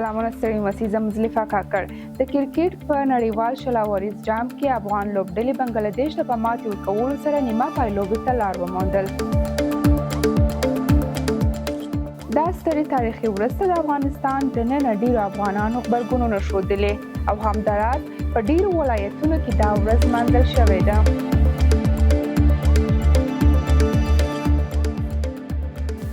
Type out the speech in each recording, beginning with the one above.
سلامونه ستړي مسي زه مزلیفه کاکړ د کرکټ په نړیوال شلاوریز جام کې افغان لوبډلې بنګلادیش ته په ماتې ورکولو سره نیمه پایلوبې ته لار وموندل. دا ستړي تاریخي وروسته د افغانستان دننه ډیرو افغانانو غبرګونونه ښودلې او همداراز په ډیرو ولایتونو کې دا ورځ لمانځل شوې ده.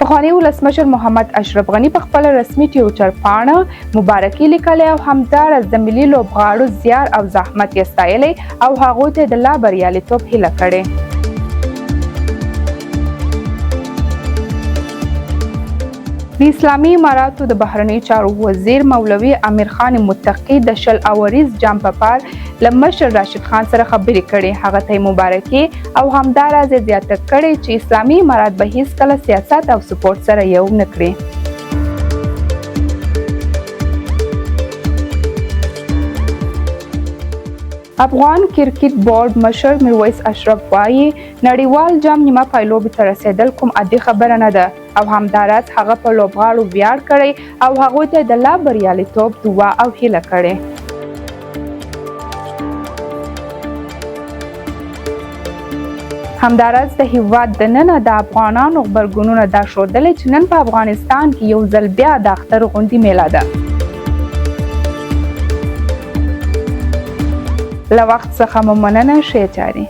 پخوانی ولسمشر محمد اشرف غني په خپل رسمي ټویټر پاڼه مبارکي لیکلې او همداراز د ملي لوبغاړو زیار او زحمت یې ستایلی او هغوی ته د لا بریالیتوب هیله کړې. د اسلامي اماراتو د بهرنیو چارو وزیر مولوي امیر خان متقي د شل اوریز جام په پار له مشر راشد خان سره خبرې کړې. هغه ته مبارکي او همداراز زیاته کړې چې اسلامي امارات به هیڅکله سیاست او سپورت سره یو نه کړي. افغان کرکټ بورډ مشر میرویس اشرف وایي نړیوال جام نیمه پایلوبې ته رسیدل کوم عادي خبره نه ده او همداراز هغه په لوبغاړو ویاړ کړی او هغوی ته د لا بریالیتوب دعا او هیله کړې. همداراز د هیواد دننه د افغانانو غبرګونونه دا ښودلې چې نن په افغانستان کې یو ځل بیا د اختر غوندې میله ده. له وخت څخه مو مننه. ښې چارې.